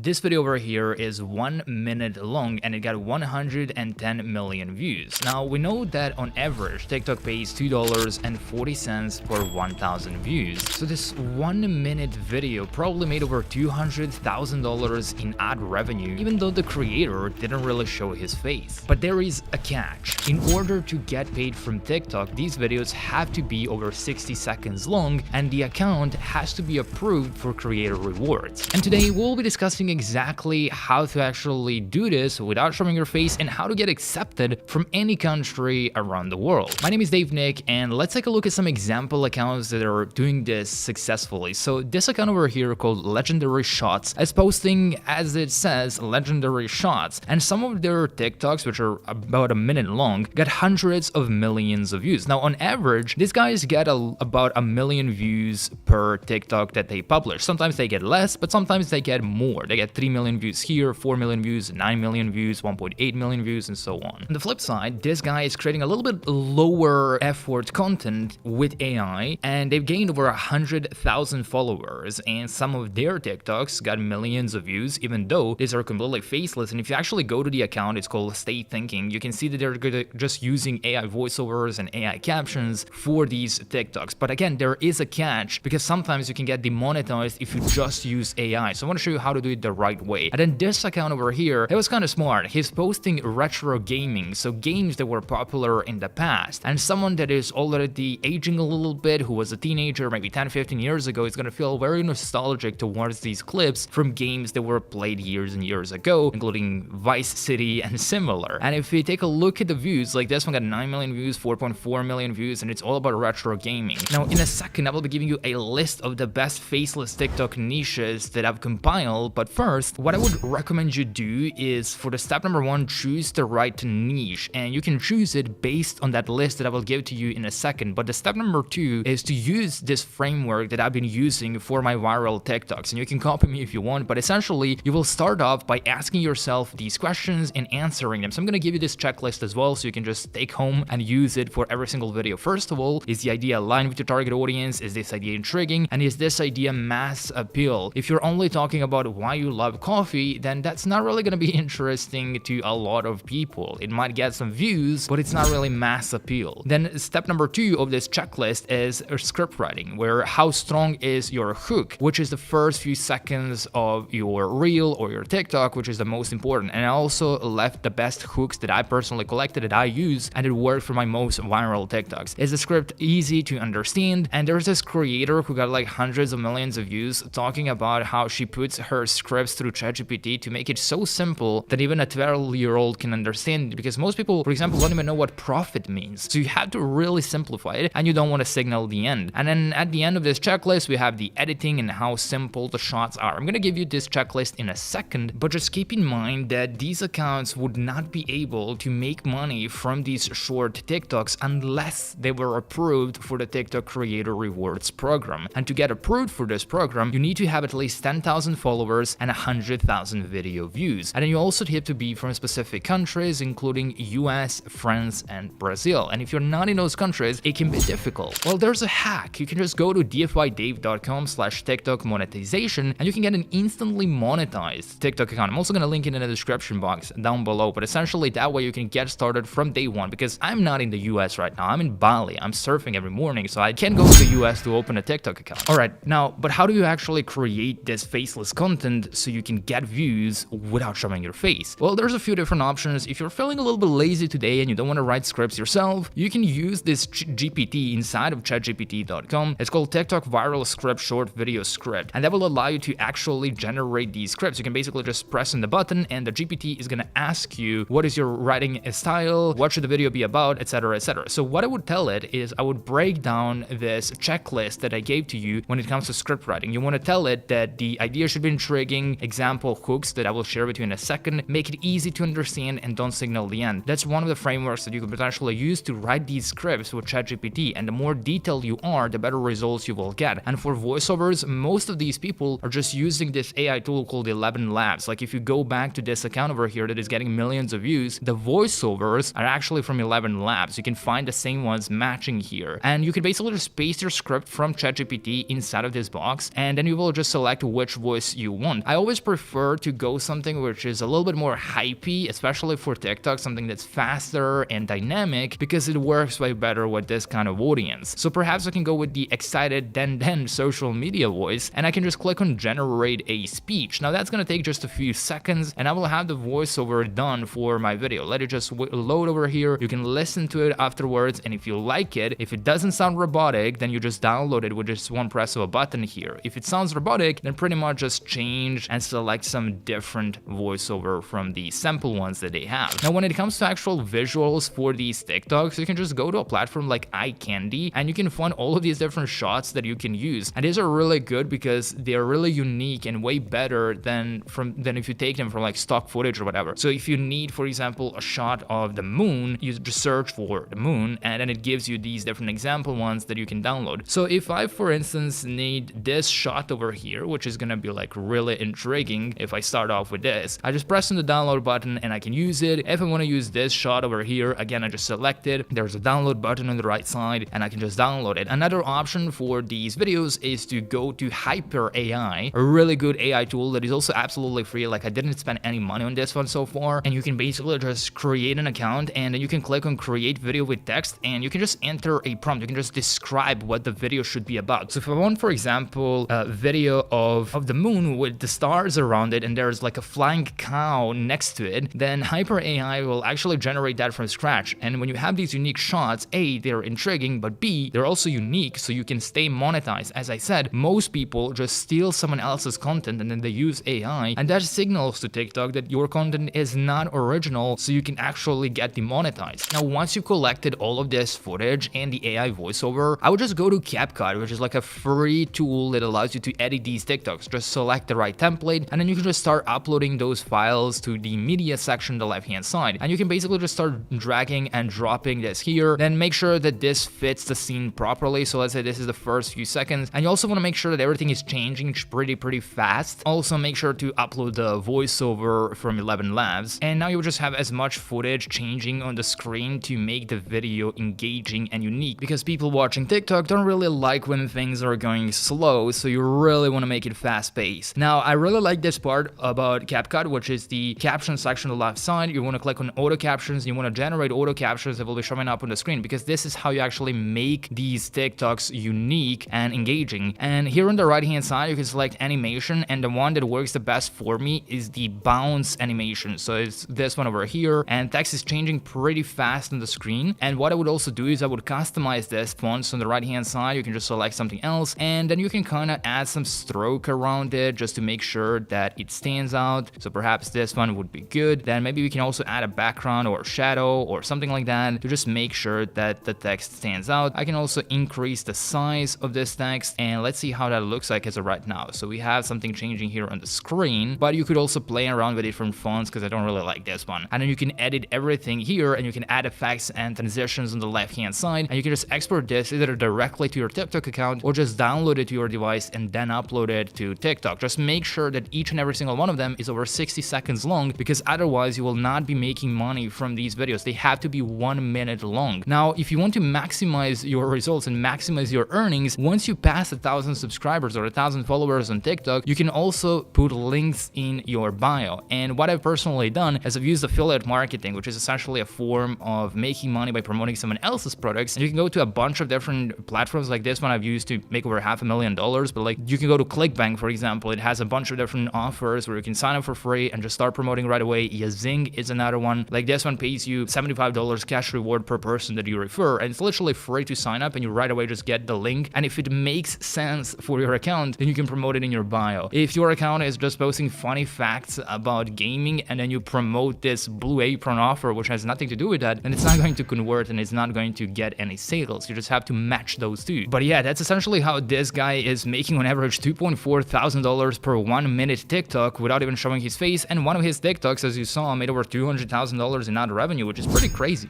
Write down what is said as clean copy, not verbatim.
This video over here is 1 minute long and it got 110 million views. Now we know that on average TikTok pays $2.40 per 1,000 views. So this 1 minute video probably made over $200,000 in ad revenue, even though the creator didn't really show his face. But there is a catch. In order to get paid from TikTok, these videos have to be over 60 seconds long and the account has to be approved for creator rewards. And today we'll be discussing exactly how to actually do this without showing your face and how to get accepted from any country around the world. My name is Dave Nick and let's take a look at some example accounts that are doing this successfully. So this account over here called Legendary Shots is posting, as it says, legendary shots, and some of their TikToks, which are about a minute long, got hundreds of millions of views. Now on average, these guys get about 1 million views per TikTok that they publish. Sometimes they get less, but sometimes they get more. They get 3 million views here, 4 million views, 9 million views, 1.8 million views, and so on. On the flip side, this guy is creating a little bit lower effort content with AI, and they've gained over 100,000 followers, and some of their TikToks got millions of views, even though these are completely faceless. And if you actually go to the account, it's called Stay Thinking, you can see that they're just using AI voiceovers and AI captions for these TikToks. But again, there is a catch, because sometimes you can get demonetized if you just use AI. So I want to show you how to do it the right way. And then this account over here, it was kind of smart. He's posting retro gaming, so games that were popular in the past. And someone that is already aging a little bit, who was a teenager maybe 10-15 years ago, is going to feel very nostalgic towards these clips from games that were played years and years ago, including Vice City and similar. And if we take a look at the views, like this one got 9 million views, 4.4 million views, and it's all about retro gaming. Now in a second, I will be giving you a list of the best faceless TikTok niches that I've compiled, but first, what I would recommend you do is, for the step number 1, choose the right niche, and you can choose it based on that list that I will give to you in a second. But the step number 2 is to use this framework that I've been using for my viral TikToks, and you can copy me if you want, but essentially you will start off by asking yourself these questions and answering them. So I'm going to give you this checklist as well, so you can just take home and use it for every single video. First of all, is the idea aligned with your target audience? Is this idea intriguing? And is this idea mass appeal? If you're only talking about why you love coffee, then that's not really going to be interesting to a lot of people. It might get some views, but it's not really mass appeal. Then step number 2 of this checklist is script writing, where how strong is your hook, which is the first few seconds of your reel or your TikTok, which is the most important. And I also left the best hooks that I personally collected that I use, and it worked for my most viral TikToks. Is the script easy to understand? And there's this creator who got like hundreds of millions of views talking about how she puts her scripts through ChatGPT to make it so simple that even a 12-year-old can understand it, because most people, for example, don't even know what profit means. So you have to really simplify it, and you don't want to signal the end. And then at the end of this checklist, we have the editing and how simple the shots are. I'm going to give you this checklist in a second, but just keep in mind that these accounts would not be able to make money from these short TikToks unless they were approved for the TikTok Creator Rewards program. And to get approved for this program, you need to have at least 10,000 followers and 100,000 video views. And then you also have to be from specific countries, including US, France, and Brazil. And if you're not in those countries, it can be difficult. Well, there's a hack. You can just go to dfydave.com/TikTok monetization, and you can get an instantly monetized TikTok account. I'm also going to link it in the description box down below, but essentially that way you can get started from day 1, because I'm not in the US right now. I'm in Bali. I'm surfing every morning, so I can't go to the US to open a TikTok account. All right, now, but how do you actually create this faceless content so you can get views without showing your face? Well, there's a few different options. If you're feeling a little bit lazy today and you don't want to write scripts yourself, you can use this GPT inside of ChatGPT.com. It's called TikTok Viral Script Short Video Script, and that will allow you to actually generate these scripts. You can basically just press on the button, and the GPT is going to ask you what is your writing style, what should the video be about, etc., etc. So what I would tell it is, I would break down this checklist that I gave to you when it comes to script writing. You want to tell it that the idea should be intriguing, example hooks that I will share with you in a second, make it easy to understand, and don't signal the end. That's one of the frameworks that you can potentially use to write these scripts with ChatGPT, and the more detailed you are, the better results you will get. And for voiceovers, most of these people are just using this AI tool called 11 Labs. Like if you go back to this account over here that is getting millions of views, the voiceovers are actually from 11 Labs. You can find the same ones matching here, and you can basically just paste your script from ChatGPT inside of this box, and then you will just select which voice you want. I always prefer to go something which is a little bit more hypey, especially for TikTok, something that's faster and dynamic, because it works way better with this kind of audience. So perhaps I can go with the excited then social media voice, and I can just click on generate a speech. Now that's gonna take just a few seconds, and I will have the voiceover done for my video. Let it just load over here. You can listen to it afterwards, and if you like it, if it doesn't sound robotic, then you just download it with just one press of a button here. If it sounds robotic, then pretty much just change and select some different voiceover from the sample ones that they have. Now when it comes to actual visuals for these TikToks, you can just go to a platform like iCandy, and you can find all of these different shots that you can use, and these are really good because they're really unique and way better than if you take them from like stock footage or whatever. So if you need, for example, a shot of the moon, you just search for the moon, and then it gives you these different example ones that you can download. So if I, for instance, need this shot over here, which is gonna be like really intriguing, if I start off with this, I just press on the download button and I can use it. If I want to use this shot over here, again, I just select it. There's a download button on the right side, and I can just download it. Another option for these videos is to go to Hyper AI, a really good AI tool that is also absolutely free. Like, I didn't spend any money on this one so far, and you can basically just create an account, and then you can click on create video with text, and you can just enter a prompt. You can just describe what the video should be about. So if I want, for example, a video of the moon with the stars around it, and there's like a flying cow next to it, then Hyper AI will actually generate that from scratch. And when you have these unique shots, A, they're intriguing, but B, they're also unique, so you can stay monetized. As I said, most people just steal someone else's content and then they use AI, and that signals to TikTok that your content is not original, so you can actually get demonetized. Now, once you collected all of this footage and the AI voiceover, I would just go to CapCut, which is like a free tool that allows you to edit these TikToks. Just select the right template, and then you can just start uploading those files to the media section on the left hand side, and you can basically just start dragging and dropping this here. Then make sure that this fits the scene properly. So let's say this is the first few seconds, and you also want to make sure that everything is changing pretty fast. Also make sure to upload the voiceover from 11 Labs, and now you just have as much footage changing on the screen to make the video engaging and unique, because people watching TikTok don't really like when things are going slow, so you really want to make it fast paced. Now I really like this part about CapCut, which is the caption section on the left side. You want to click on auto captions, you want to generate auto captions that will be showing up on the screen, because this is how you actually make these TikToks unique and engaging. And here on the right hand side, you can select animation, and the one that works the best for me is the bounce animation. So it's this one over here, and text is changing pretty fast on the screen. And what I would also do is I would customize this fonts on the right hand side. You can just select something else, and then you can kind of add some stroke around it just to make sure that it stands out. So perhaps this one would be good. Then maybe we can also add a background or shadow or something like that to just make sure that the text stands out. I can also increase the size of this text, and let's see how that looks like as of right now. So we have something changing here on the screen, but you could also play around with different fonts, because I don't really like this one. And then you can edit everything here, and you can add effects and transitions on the left hand side, and you can just export this either directly to your TikTok account or just download it to your device and then upload it to TikTok. Just make sure that each and every single one of them is over 60 seconds long, because otherwise you will not be making money from these videos. They have to be 1 minute long. Now, if you want to maximize your results and maximize your earnings, once you pass 1,000 subscribers or 1,000 followers on TikTok, you can also put links in your bio. And what I've personally done is I've used affiliate marketing, which is essentially a form of making money by promoting someone else's products. And you can go to a bunch of different platforms. Like this one I've used to make over $500,000, but like you can go to ClickBank, for example. It has a bunch of different offers where you can sign up for free and just start promoting right away. Yazing is another one. Like this one pays you $75 cash reward per person that you refer, and it's literally free to sign up, and you right away just get the link. And if it makes sense for your account, then you can promote it in your bio. If your account is just posting funny facts about gaming and then you promote this Blue Apron offer, which has nothing to do with that, then it's not going to convert and it's not going to get any sales. You just have to match those two. But yeah, that's essentially how this guy is making on average $2.4 thousand per 1 minute TikTok without even showing his face. And one of his TikToks, as you saw, made over $200,000 in ad revenue, which is pretty crazy.